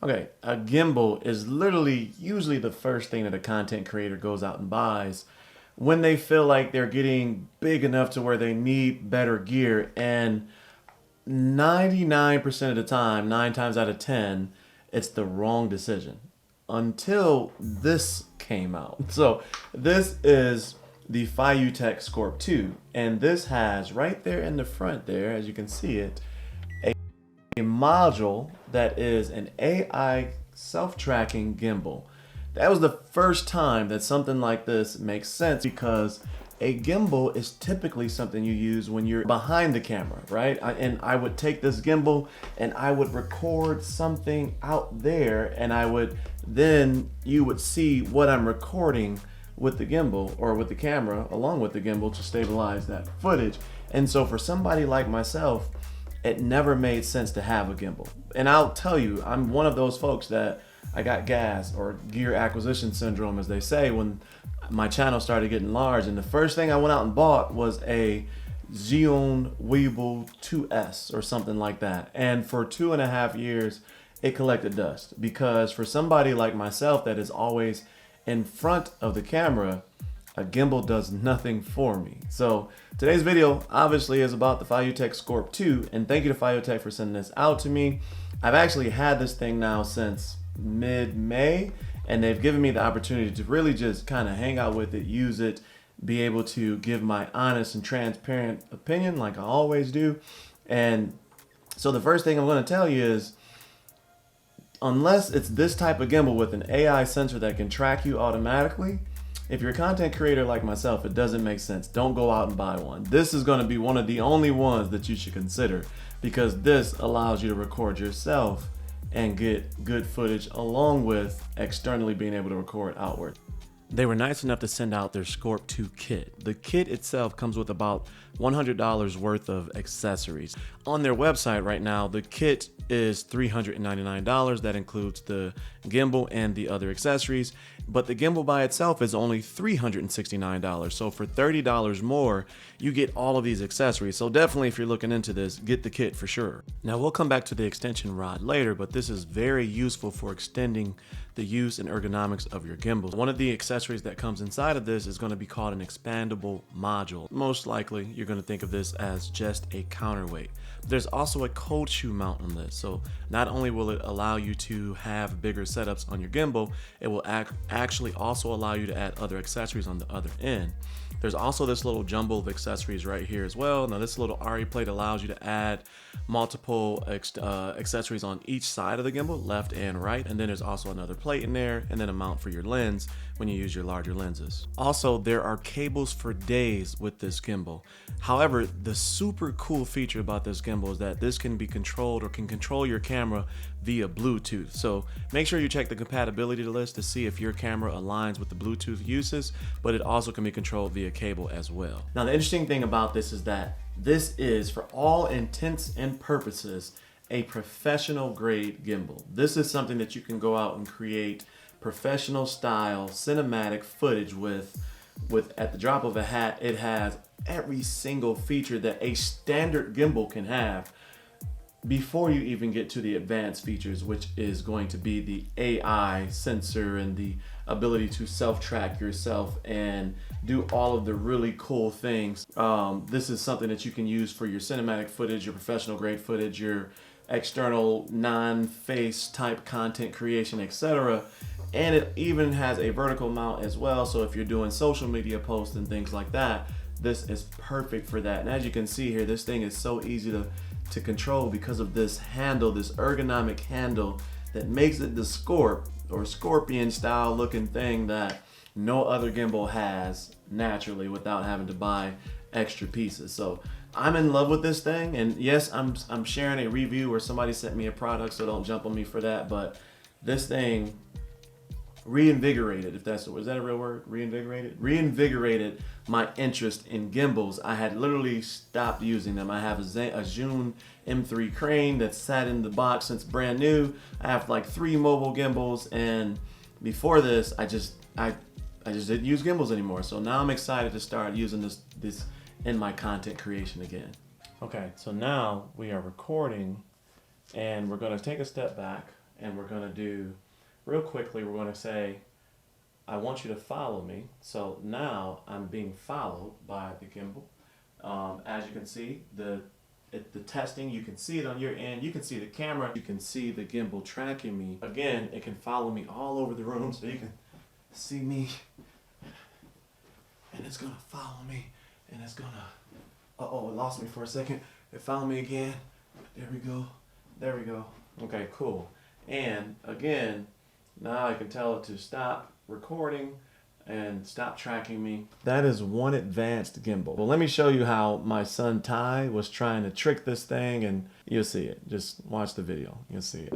Okay, a gimbal is literally usually the first thing that a content creator goes out and buys when they feel like they're getting big enough to where they need better gear. And 99% of the time, 9 times out of 10, it's the wrong decision until this came out. So this is the feiyutech SCORP 2, and this has right there in the front there, as you can see it, a module that is an AI self-tracking gimbal. That was the first time that something like this makes sense, because a gimbal is typically something you use when you're behind the camera, right? And I would take this gimbal and I would record something out there, and then you would see what I'm recording with the gimbal or with the camera along with the gimbal to stabilize that footage. And so for somebody like myself, it never made sense to have a gimbal. And I'll tell you, I'm one of those folks that I got gas or gear acquisition syndrome, as they say, when my channel started getting large. And the first thing I went out and bought was a Xeon Weeble 2S or something like that. And for 2.5 years, it collected dust, because for somebody like myself that is always in front of the camera, a gimbal does nothing for me. So today's video obviously is about the feiyutech SCORP 2, and thank you to feiyutech for sending this out to me. I've actually had this thing now since mid-May, and they've given me the opportunity to really just kind of hang out with it, use it, be able to give my honest and transparent opinion like I always do. And so the first thing I'm going to tell you is, unless it's this type of gimbal with an AI sensor that can track you automatically, if you're a content creator like myself, it doesn't make sense. Don't go out and buy one. This is going to be one of the only ones that you should consider, because this allows you to record yourself and get good footage along with externally being able to record outward. They were nice enough to send out their SCORP 2 kit. The kit itself comes with about $100 worth of accessories. On their website right now, the kit is $399. That includes the gimbal and the other accessories, but the gimbal by itself is only $369. So for $30 more, you get all of these accessories. So definitely, if you're looking into this, get the kit for sure. Now we'll come back to the extension rod later, but this is very useful for extending the use and ergonomics of your gimbals. One of the accessories that comes inside of this is going to be called an expandable module. Most likely, you're going to think of this as just a counterweight. There's also a cold shoe mount on this. So not only will it allow you to have bigger setups on your gimbal, it will actually also allow you to add other accessories on the other end. There's also this little jumble of accessories right here as well. Now this little RE plate allows you to add multiple accessories on each side of the gimbal, left and right. And then there's also another plate in there, and then a mount for your lens when you use your larger lenses. Also, there are cables for days with this gimbal. However, the super cool feature about this gimbal is that this can be controlled, or can control your camera via Bluetooth. So make sure you check the compatibility list to see if your camera aligns with the Bluetooth uses, but it also can be controlled via cable as well. Now, the interesting thing about this is that this is, for all intents and purposes, a professional grade gimbal. This is something that you can go out and create professional style cinematic footage with at the drop of a hat. It has every single feature that a standard gimbal can have before you even get to the advanced features, which is going to be the AI sensor and the ability to self-track yourself and do all of the really cool things. This is something that you can use for your cinematic footage, your professional grade footage, your external non-face type content creation, etc. And it even has a vertical mount as well. So if you're doing social media posts and things like that, this is perfect for that. And as you can see here, this thing is so easy to control because of this handle, this ergonomic handle that makes it the SCORP or scorpion style looking thing that no other gimbal has naturally without having to buy extra pieces. So I'm in love with this thing, and yes, I'm sharing a review where somebody sent me a product, so don't jump on me for that, but this thing reinvigorated, if that's the word. Is that a real word? Reinvigorated my interest in gimbals. I had literally stopped using them. I have a Zhun M3 crane that's sat in the box since brand new. I have like 3 mobile gimbals, and before this, I just didn't use gimbals anymore. So now I'm excited to start using this in my content creation again. Okay, so now we are recording, and we're going to take a step back and we're going to do, real quickly, we're going to say, I want you to follow me. So now I'm being followed by the gimbal. As you can see, the testing, you can see it on your end. You can see the camera. You can see the gimbal tracking me. Again, it can follow me all over the room, so you can see me. And it's gonna follow me. And it's gonna, uh-oh, it lost me for a second. It followed me again. There we go. There we go. Okay, cool. And again, now I can tell it to stop recording and stop tracking me. That is one advanced gimbal. Well, let me show you how my son Ty was trying to trick this thing, and you'll see it. Just watch the video. You'll see it.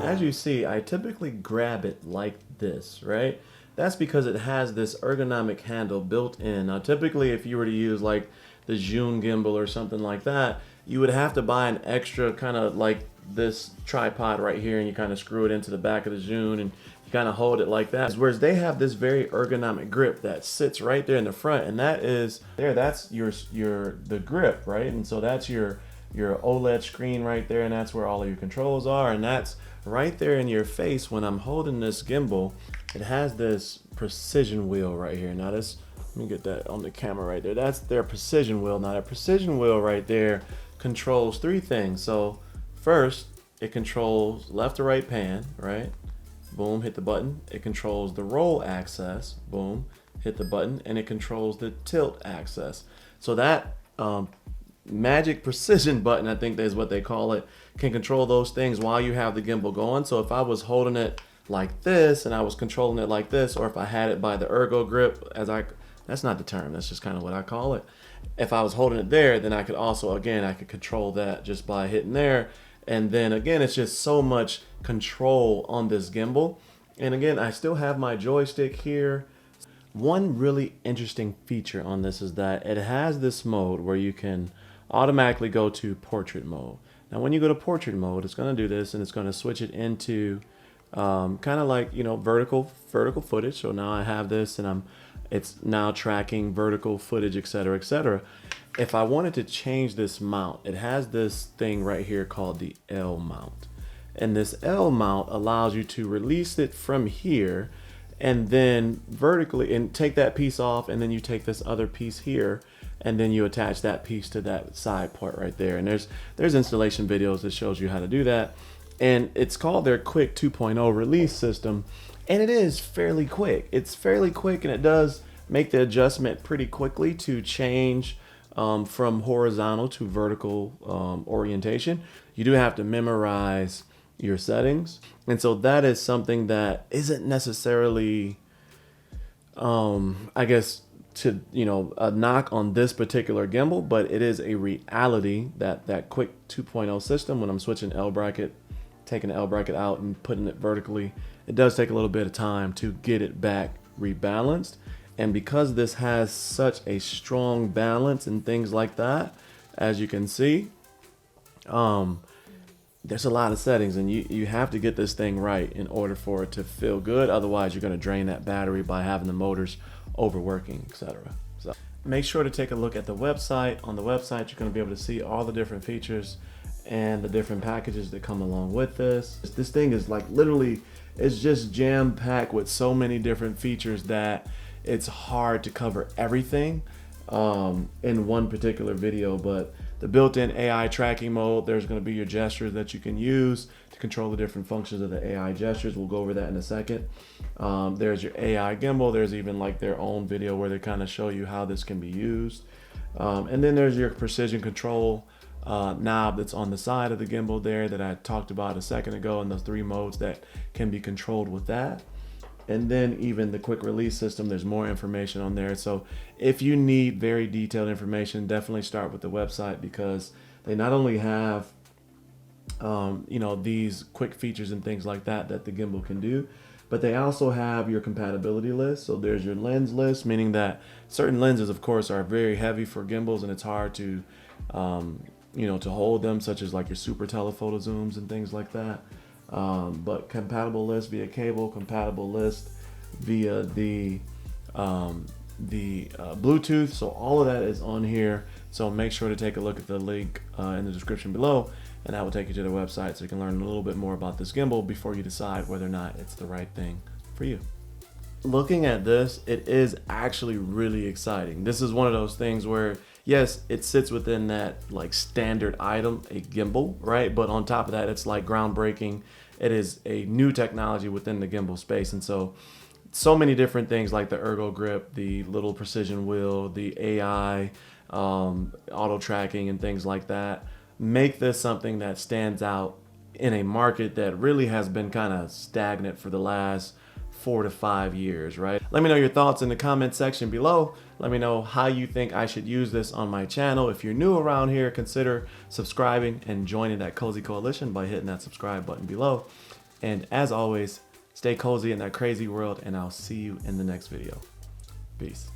As you see, I typically grab it like this, right? That's because it has this ergonomic handle built in. Now, typically, if you were to use like the Zhun gimbal or something like that, you would have to buy an extra kind of like this tripod right here, and you kind of screw it into the back of the Zhun, and you kind of hold it like that. Whereas they have this very ergonomic grip that sits right there in the front, and that is there. That's the grip, right? And so that's your OLED screen right there, and that's where all of your controls are, and that's right there in your face. When I'm holding this gimbal, it has this precision wheel right here. Now this, let me get that on the camera right there. That's their precision wheel. Now that precision wheel right there controls three things. So first, it controls left to right pan, right? Boom, hit the button. It controls the roll axis, boom, hit the button, and it controls the tilt axis. So that magic precision button, I think is what they call it, can control those things while you have the gimbal going. So if I was holding it like this and I was controlling it like this, or if I had it by the ergo grip, that's not the term, that's just kind of what I call it. If I was holding it there, then I could also, again, I could control that just by hitting there. And then again, it's just so much control on this gimbal. And again, I still have my joystick here. One really interesting feature on this is that it has this mode where you can automatically go to portrait mode. Now when you go to portrait mode, it's going to do this, and it's going to switch it into kind of like, you know, vertical footage. So now I have this, and it's now tracking vertical footage, etc., etc. If I wanted to change this mount, it has this thing right here called the L mount, and this L mount allows you to release it from here and then vertically, and take that piece off, and then you take this other piece here, and then you attach that piece to that side part right there. And there's installation videos that shows you how to do that. And it's called their Quick 2.0 release system. And it is fairly quick. It's fairly quick, and it does make the adjustment pretty quickly to change from horizontal to vertical orientation. You do have to memorize your settings. And so that is something that isn't necessarily, I guess, to, you know, a knock on this particular gimbal, but it is a reality that that Quick 2.0 system, when I'm switching L bracket, taking the L bracket out and putting it vertically, it does take a little bit of time to get it back rebalanced. And because this has such a strong balance and things like that, as you can see, there's a lot of settings, and you have to get this thing right in order for it to feel good. Otherwise, you're going to drain that battery by having the motors overworking, etc. So make sure to take a look at the website. On the website, you're going to be able to see all the different features and the different packages that come along with this. This thing is like literally, it's just jam-packed with so many different features that it's hard to cover everything in one particular video. But the built-in AI tracking mode, there's going to be your gestures that you can use to control the different functions of the AI gestures. We'll go over that in a second. There's your AI gimbal. There's even like their own video where they kind of show you how this can be used. And then there's your precision control knob that's on the side of the gimbal there that I talked about a second ago, and those three modes that can be controlled with that. And then even the quick release system, there's more information on there. So if you need very detailed information, definitely start with the website, because they not only have you know, these quick features and things like that that the gimbal can do. But they also have your compatibility list. So there's your lens list, meaning that certain lenses, of course, are very heavy for gimbals and it's hard to, you know, to hold them, such as like your super telephoto zooms and things like that. But compatible list via cable, compatible list via the Bluetooth. So all of that is on here. So make sure to take a look at the link in the description below, and that will take you to the website so you can learn a little bit more about this gimbal before you decide whether or not it's the right thing for you. Looking at this, it is actually really exciting. This is one of those things where, yes, it sits within that like standard item, a gimbal, right? But on top of that, it's like groundbreaking. It is a new technology within the gimbal space. And so many different things like the Ergo Grip, the little precision wheel, the AI, auto tracking and things like that make this something that stands out in a market that really has been kind of stagnant for the last 4 to 5 years, right? Let me know your thoughts in the comment section below. Let me know how you think I should use this on my channel. If you're new around here, consider subscribing and joining that cozy coalition by hitting that subscribe button below. And as always, stay cozy in that crazy world, and I'll see you in the next video. Peace.